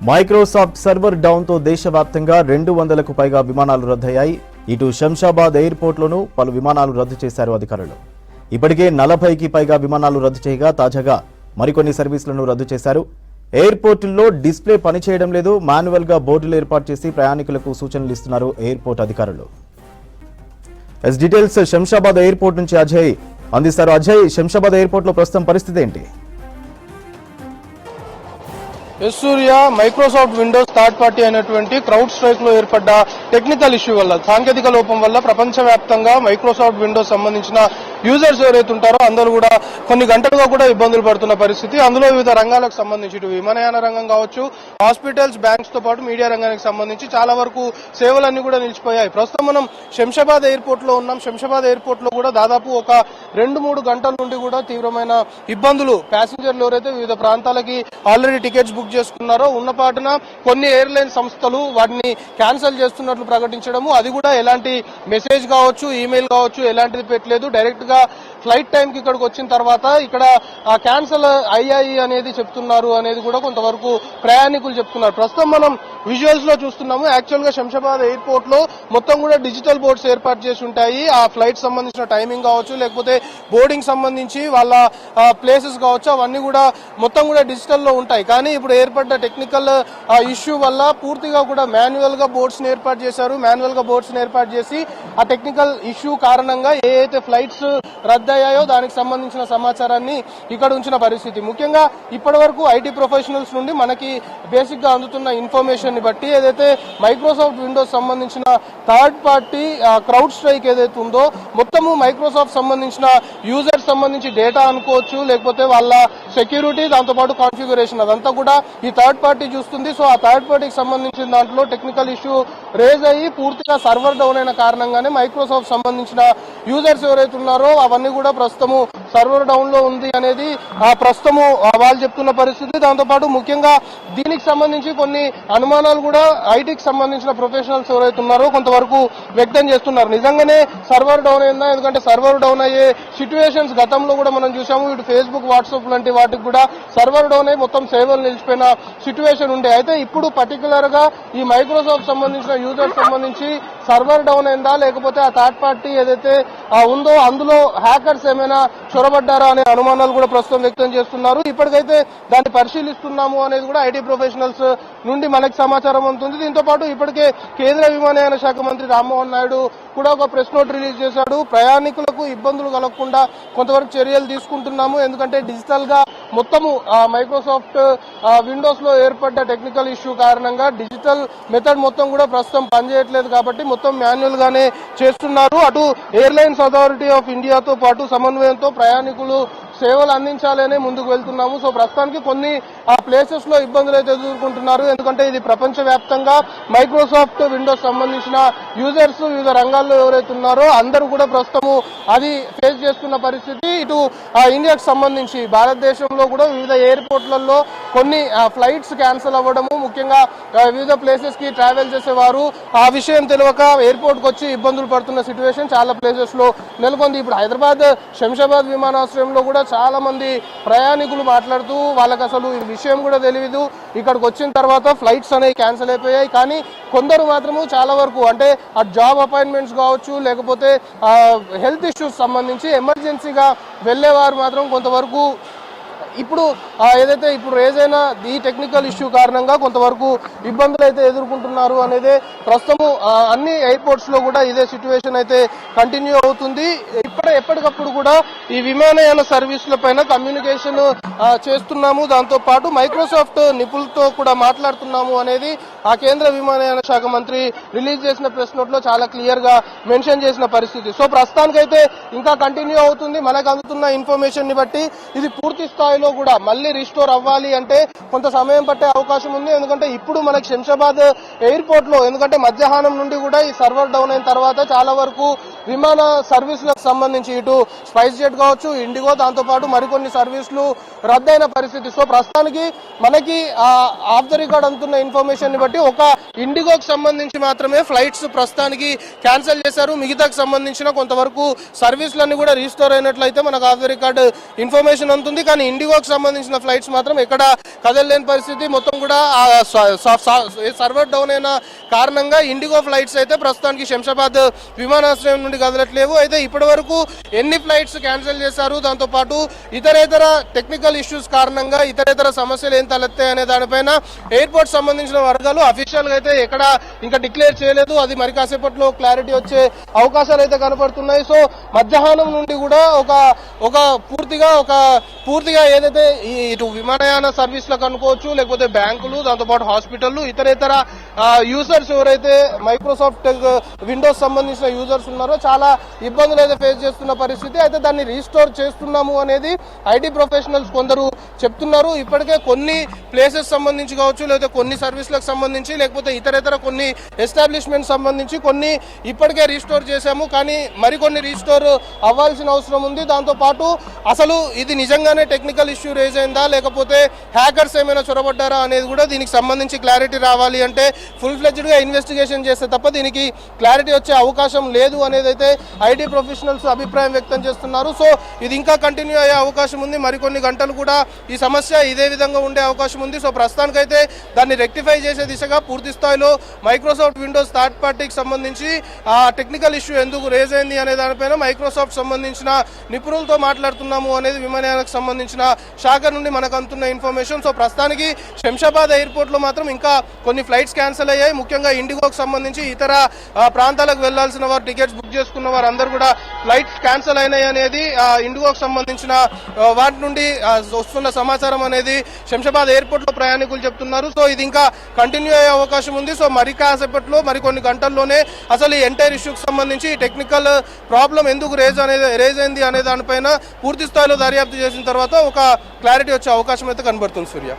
Microsoft server down తో దేశవ్యాప్తంగా 200కు పైగా విమానాలు రద్దయ్యాయి. ఇటు శంషాబాద్ ఎయిర్పోర్ట్లోనూ పలు విమానాలు రద్దు చేశారు అధికారులు. ఇప్పటికే 40కి పైగా విమానాలు రద్దు చేయగా తాజాగా మరికొన్ని సర్వీసులను రద్దు చేశారు. ఎయిర్పోర్టుల్లో డిస్ప్లే పనిచేయడం లేదు. మాన్యువల్ గా బోర్డులు ఏర్పాటు చేసి ప్రయాణికులకు సూచనలు ఇస్తున్నారు ఎయిర్పోర్ట్ అధికారులు. డీటెయిల్స్ శంషాబాద్ ఎయిర్పోర్ట్ నుంచి అజయ్ అందిస్తారు. అజయ్, శంషాబాద్ ఎయిర్పోర్ట్ లో ప్రస్తుతం పరిస్థితి ఏంటి? సూర్య, మైక్రోసాఫ్ట్ విండోస్ థర్డ్ పార్టీ అయినటువంటి క్రౌడ్ స్ట్రైక్ లో ఏర్పడ్డ టెక్నికల్ ఇష్యూ వల్ల, సాంకేతిక లోపం వల్ల ప్రపంచవ్యాప్తంగా మైక్రోసాఫ్ట్ విండోస్ సంబంధించిన యూజర్స్ ఎవరైతే ఉంటారో అందరూ కూడా కొన్ని గంటలుగా కూడా ఇబ్బందులు పడుతున్న పరిస్థితి. అందులో వివిధ రంగాలకు సంబంధించి ఇటు విమానయాన రంగం కావచ్చు, హాస్పిటల్స్, బ్యాంక్స్ తో పాటు మీడియా రంగానికి సంబంధించి చాలా వరకు సేవలన్నీ కూడా నిలిచిపోయాయి. ప్రస్తుతం మనం శంషాబాద్ ఎయిర్పోర్ట్ లో ఉన్నాం. శంషాబాద్ ఎయిర్పోర్ట్ లో కూడా దాదాపు ఒక 2-3 గంటల నుండి కూడా తీవ్రమైన ఇబ్బందులు, ప్యాసింజర్లు ఎవరైతే వివిధ ప్రాంతాలకి ఆల్రెడీ టికెట్స్ బుక్ చేసుకున్నారో ఉన్నపాటున కొన్ని ఎయిర్లైన్ సంస్థలు వాటిని క్యాన్సిల్ చేస్తున్నట్లు ప్రకటించడము, అది కూడా ఎలాంటి మెసేజ్ కావచ్చు, ఈమెయిల్ కావచ్చు ఎలాంటిది పెట్టలేదు. డైరెక్ట్ గా ఫ్లైట్ టైం కి ఇక్కడికి వచ్చిన తర్వాత ఇక్కడ క్యాన్సిల్ అయ్యాయి అనేది చెప్తున్నారు అనేది కూడా కొంతవరకు ప్రయాణికులు చెప్తున్నారు. ప్రస్తుతం మనం విజువల్స్ లో చూస్తున్నాము. యాక్చువల్ గా శంషాబాద్ ఎయిర్పోర్ట్ లో మొత్తం కూడా డిజిటల్ బోర్డ్స్ ఏర్పాటు చేసి ఉంటాయి. ఆ ఫ్లైట్ సంబంధించిన టైమింగ్ కావచ్చు, లేకపోతే బోర్డింగ్ సంబంధించి వాళ్ళ ప్లేసెస్ కావచ్చు, అవన్నీ కూడా మొత్తం కూడా డిజిటల్ లో ఉంటాయి. కానీ ఇప్పుడు ఏర్పడ్డ టెక్నికల్ ఇష్యూ వల్ల పూర్తిగా కూడా మాన్యువల్ గా బోర్డ్స్ ని ఏర్పాటు చేశారు. మాన్యువల్ గా బోర్డ్స్ ని ఏర్పాటు చేసి ఆ టెక్నికల్ ఇష్యూ కారణంగా ఏ అయితే ఫ్లైట్స్ రద్దయ్యాయో దానికి సంబంధించిన సమాచారాన్ని ఇక్కడ ఉంచిన పరిస్థితి. ముఖ్యంగా ఇప్పటి వరకు ఐటీ ప్రొఫెషనల్స్ నుండి మనకి బేసిక్ గా అందుతున్న ఇన్ఫర్మేషన్ ని బట్టి ఏదైతే మైక్రోసాఫ్ట్ విండోస్ సంబంధించిన థర్డ్ పార్టీ క్రౌడ్ స్ట్రైక్ ఏదైతే ఉందో, మొత్తము మైక్రోసాఫ్ట్ సంబంధించిన యూజర్ సంబంధించి డేటా అనుకోవచ్చు, లేకపోతే వాళ్ళ సెక్యూరిటీ, దాంతోపాటు కాన్ఫిగరేషన్ అదంతా కూడా ఈ థర్డ్ పార్టీ చూస్తుంది. సో ఆ థర్డ్ పార్టీకి సంబంధించిన దాంట్లో టెక్నికల్ ఇష్యూ రేజ్ అయ్యి పూర్తిగా సర్వర్ డౌన్ అయిన కారణంగానే మైక్రోసాఫ్ట్ సంబంధించిన యూజర్స్ ఎవరైతే ఉన్నారో అవన్నీ కూడా ప్రస్తుతము సర్వర్ డౌన్ లో ఉంది అనేది ప్రస్తుతము వాళ్ళు చెప్తున్న పరిస్థితి. దాంతోపాటు ముఖ్యంగా దీనికి సంబంధించి కొన్ని అనుమానాలు కూడా ఐటీకి సంబంధించిన ప్రొఫెషనల్స్ ఎవరైతే ఉన్నారో కొంతవరకు వ్యక్తం చేస్తున్నారు. నిజంగానే సర్వర్ డౌన్ అయిందా? ఎందుకంటే సర్వర్ డౌన్ అయ్యే సిచ్యువేషన్స్ గతంలో కూడా మనం చూసాము. ఇటు ఫేస్బుక్, వాట్సాప్ లాంటి వాటికి కూడా సర్వర్ డౌన్ అయ్యి మొత్తం సేవలు నిలిచిపోయిన సిచ్యువేషన్ ఉండే. అయితే ఇప్పుడు పర్టికులర్ గా ఈ మైక్రోసాఫ్ట్ సంబంధించిన యూజర్స్ సంబంధించి సర్వర్ డౌన్ అయిందా, లేకపోతే ఆ థర్డ్ పార్టీ ఏదైతే ఉందో అందులో హ్యాకర్స్ ఏమైనా చొరబడ్డారా అనే అనుమానాలు కూడా ప్రస్తుతం వ్యక్తం చేస్తున్నారు. ఇప్పటికైతే దాన్ని పరిశీలిస్తున్నాము అనేది కూడా ఐటీ ప్రొఫెషనల్స్ నుండి మనకి సమాచారం అందుతుంది. దీంతో పాటు ఇప్పటికే కేంద్ర విమానయాన శాఖ మంత్రి రామ్మోహన్ నాయుడు కూడా ఒక ప్రెస్ నోట్ రిలీజ్ చేశాడు. ప్రయాణికులకు ఇబ్బందులు కలగకుండా కొంతవరకు చర్యలు తీసుకుంటున్నాము. ఎందుకంటే డిజిటల్ గా మొత్తము మైక్రోసాఫ్ట్ విండోస్ లో ఏర్పడ్డ టెక్నికల్ ఇష్యూ కారణంగా డిజిటల్ మెథడ్ మొత్తం కూడా ప్రస్తుతం పనిచేయట్లేదు కాబట్టి మొత్తం మాన్యువల్ గానే చేస్తున్నారు. అటు ఎయిర్లైన్స్ అథారిటీ ఆఫ్ ఇండియాతో పాటు సమన్వయంతో ప్రయాణికులు సేవలు అందించాలనే ముందుకు వెళ్తున్నాము. సో ప్రస్తుతానికి కొన్ని ప్లేసెస్ లో ఇబ్బందులు అయితే ఎదుర్కొంటున్నారు. ఎందుకంటే ఇది ప్రపంచవ్యాప్తంగా మైక్రోసాఫ్ట్ విండోస్ సంబంధించిన యూజర్స్ వివిధ రంగాల్లో ఎవరైతే ఉన్నారో అందరూ కూడా ప్రస్తుతము అది ఫేస్ చేస్తున్న పరిస్థితి. ఇటు ఇండియాకు సంబంధించి భారతదేశంలో కూడా వివిధ ఎయిర్పోర్ట్లలో కొన్ని ఫ్లైట్స్ క్యాన్సిల్ అవ్వడము, ముఖ్యంగా వివిధ ప్లేసెస్ కి ట్రావెల్ చేసేవారు ఆ విషయం తెలియక ఎయిర్పోర్ట్ కు వచ్చి ఇబ్బందులు పడుతున్న సిచ్యువేషన్ చాలా ప్లేసెస్ లో నెలకొంది. ఇప్పుడు హైదరాబాద్ శంషాబాద్ విమానాశ్రయంలో కూడా చాలా మంది ప్రయాణికులు మాట్లాడుతూ వాళ్ళకి అసలు ఈ విషయం కూడా తెలియదు, ఇక్కడికి వచ్చిన తర్వాత ఫ్లైట్స్ అనేవి క్యాన్సిల్ అయిపోయాయి. కానీ కొందరు మాత్రము చాలా వరకు అంటే ఆ జాబ్ అపాయింట్మెంట్స్ కావచ్చు, లేకపోతే హెల్త్ ఇష్యూస్ సంబంధించి ఎమర్జెన్సీగా వెళ్లేవారు మాత్రం కొంతవరకు ఇప్పుడు ఏదైతే ఇప్పుడు రేజ్ అయిన ఈ టెక్నికల్ ఇష్యూ కారణంగా కొంతవరకు ఇబ్బందులు అయితే ఎదుర్కొంటున్నారు అనేది ప్రస్తుతం అన్ని ఎయిర్పోర్ట్స్ లో కూడా ఇదే సిచ్యువేషన్ అయితే కంటిన్యూ అవుతుంది. ఎప్పటికప్పుడు కూడా ఈ విమానయాన సర్వీసుల పైన కమ్యూనికేషన్ చేస్తున్నాము. దాంతో పాటు మైక్రోసాఫ్ట్ నిపుణులతో కూడా మాట్లాడుతున్నాము అనేది ఆ కేంద్ర విమానయాన శాఖ మంత్రి రిలీజ్ చేసిన ప్రెస్ నోట్ లో చాలా క్లియర్ గా మెన్షన్ చేసిన పరిస్థితి. సో ప్రస్తుతానికైతే ఇంకా కంటిన్యూ అవుతుంది. మనకు అందుతున్న ఇన్ఫర్మేషన్ ని బట్టి ఇది పూర్తి స్థాయిలో కూడా మళ్ళీ రిస్టోర్ అవ్వాలి అంటే కొంత సమయం పట్టే అవకాశం ఉంది. ఎందుకంటే ఇప్పుడు మనకి శంషాబాద్ ఎయిర్పోర్ట్ లో ఎందుకంటే మధ్యాహ్నం నుండి కూడా ఈ సర్వర్ డౌన్ అయిన తర్వాత చాలా వరకు విమాన సర్వీసులకు సంబంధించి ఇటు స్పైస్ జెట్ కావచ్చు, ఇండిగో, దాంతోపాటు మరికొన్ని సర్వీసులు రద్దయిన పరిస్థితి. సో ప్రస్తుతానికి మనకి ఆఫ్ ద రికార్డ్ అందుతున్న ఇన్ఫర్మేషన్ ని బట్టి ఒక ఇండిగోకి సంబంధించి మాత్రమే ఫ్లైట్స్ ప్రస్తుతానికి క్యాన్సిల్ చేశారు. మిగతాకు సంబంధించిన కొంతవరకు సర్వీసులన్నీ కూడా రీస్టోర్ అయినట్లయితే మనకు ఆఫ్ ద రికార్డ్ ఇన్ఫర్మేషన్ అందుతుంది. కానీ ఇండిగోకి సంబంధించిన ఫ్లైట్స్ మాత్రం ఎక్కడ కదలలేని పరిస్థితి. మొత్తం కూడా సర్వర్ డౌన్ అయిన కారణంగా ఇండిగో ఫ్లైట్స్ అయితే ప్రస్తుతానికి శంషాబాద్ విమానాశ్రయం నుండి కదలట్లేవు. అయితే ఇప్పటి వరకు ఎన్ని ఫ్లైట్స్ క్యాన్సిల్ చేశారు, దాంతోపాటు ఇతరేతర టెక్నికల్ ఇష్యూస్ కారణంగా ఇతరేతర సమస్యలు ఏం తలెత్తాయి అనే దానిపైన ఎయిర్పోర్ట్ సంబంధించిన వర్గాలు అఫీషియల్ గా అయితే ఎక్కడ ఇంకా డిక్లేర్ చేయలేదు. అది మరి కాసేపట్లో క్లారిటీ వచ్చే అవకాశాలు అయితే కనపడుతున్నాయి. సో మధ్యాహ్నం నుండి కూడా ఒక పూర్తిగా ఏదైతే ఇటు విమానయాన సర్వీసులకు అనుకోవచ్చు, లేకపోతే బ్యాంకులు, దాంతోపాటు హాస్పిటళ్లు, ఇతరేతర యూజర్స్ ఎవరైతే మైక్రోసాఫ్ట్ విండోస్ సంబంధించిన యూజర్స్ ఉన్నారో చాలా ఇబ్బందులు అయితే ఫేస్ చేస్తున్న పరిస్థితి. అయితే దాన్ని రీస్టోర్ చేస్తున్నాము అనేది ఐటీ ప్రొఫెషనల్స్ కొందరు చెప్తున్నారు. ఇప్పటికే కొన్ని ప్లేసెస్ సంబంధించి కావచ్చు, లేకపోతే కొన్ని సర్వీసులకు సంబంధించి, లేకపోతే ఇతరేతర కొన్ని ఎస్టాబ్లిష్మెంట్ సంబంధించి కొన్ని ఇప్పటికే రీస్టోర్ చేశాము, కానీ మరికొన్ని రీస్టోర్ అవ్వాల్సిన అవసరం ఉంది. దాంతోపాటు అసలు ఇది నిజంగానే టెక్నికల్ ఇష్యూ రేజ్ అయిందా, లేకపోతే హ్యాకర్స్ ఏమైనా చొరబడ్డారా అనేది కూడా దీనికి సంబంధించి క్లారిటీ రావాలి అంటే ఫుల్ ఫ్లెడ్జ్డ్ గా ఇన్వెస్టిగేషన్ చేస్తే తప్ప దీనికి క్లారిటీ వచ్చే అవకాశం లేదు అనేది అయితే ఐటీ ప్రొఫెషనల్స్ అభిప్రాయం వ్యక్తం చేస్తున్నారు. సో ఇది ఇంకా కంటిన్యూ అయ్యే అవకాశం ఉంది. మరికొన్ని గంటలు కూడా ఈ సమస్య ఇదే విధంగా ఉండే అవకాశం ఉంది. సో ప్రస్తుతానికైతే దాన్ని రెక్టిఫై చేసే దిశగా పూర్తి స్థాయిలో మైక్రోసాఫ్ట్ విండోస్ థర్డ్ పార్టీకి సంబంధించి ఆ టెక్నికల్ ఇష్యూ ఎందుకు రేజ్ అయింది అనే దానిపైన మైక్రోసాఫ్ట్ సంబంధించిన నిపుణులతో మాట్లాడుతున్నాము అనేది విమానయానికి సంబంధించిన శాఖ నుండి మనకు అందుతున్న ఇన్ఫర్మేషన్. సో ప్రస్తుతానికి శంషాబాద్ ఎయిర్పోర్ట్ లో మాత్రం ఇంకా కొన్ని ఫ్లైట్స్ క్యాన్సిల్ అయ్యాయి. ముఖ్యంగా ఇండిగోకి సంబంధించి ఇతర ప్రాంతాలకు వెళ్లాల్సిన వారు, టికెట్స్ బుక్ చేసుకున్న వారు అందరూ కూడా ఫ్లైట్స్ క్యాన్సిల్ అయినాయి అనేది ఇండిగోకి సంబంధించిన వాటి నుండి వస్తున్న సమాచారం అనేది శంషాబాద్ ఎయిర్పోర్ట్ లో ప్రయాణికులు చెప్తున్నారు. సో ఇది ఇంకా కంటిన్యూ అయ్యే అవకాశం ఉంది. సో మరి కాసేపట్లో మరికొన్ని గంటల్లోనే అసలు ఈ ఎంటైర్ ఇష్యూకి సంబంధించి టెక్నికల్ ప్రాబ్లం ఎందుకు రేజ్ అయింది అనే దానిపైన పూర్తి స్థాయిలో దర్యాప్తు చేసిన తర్వాత ఒక క్లారిటీ వచ్చే అవకాశం అయితే కనబడుతుంది. సూర్య.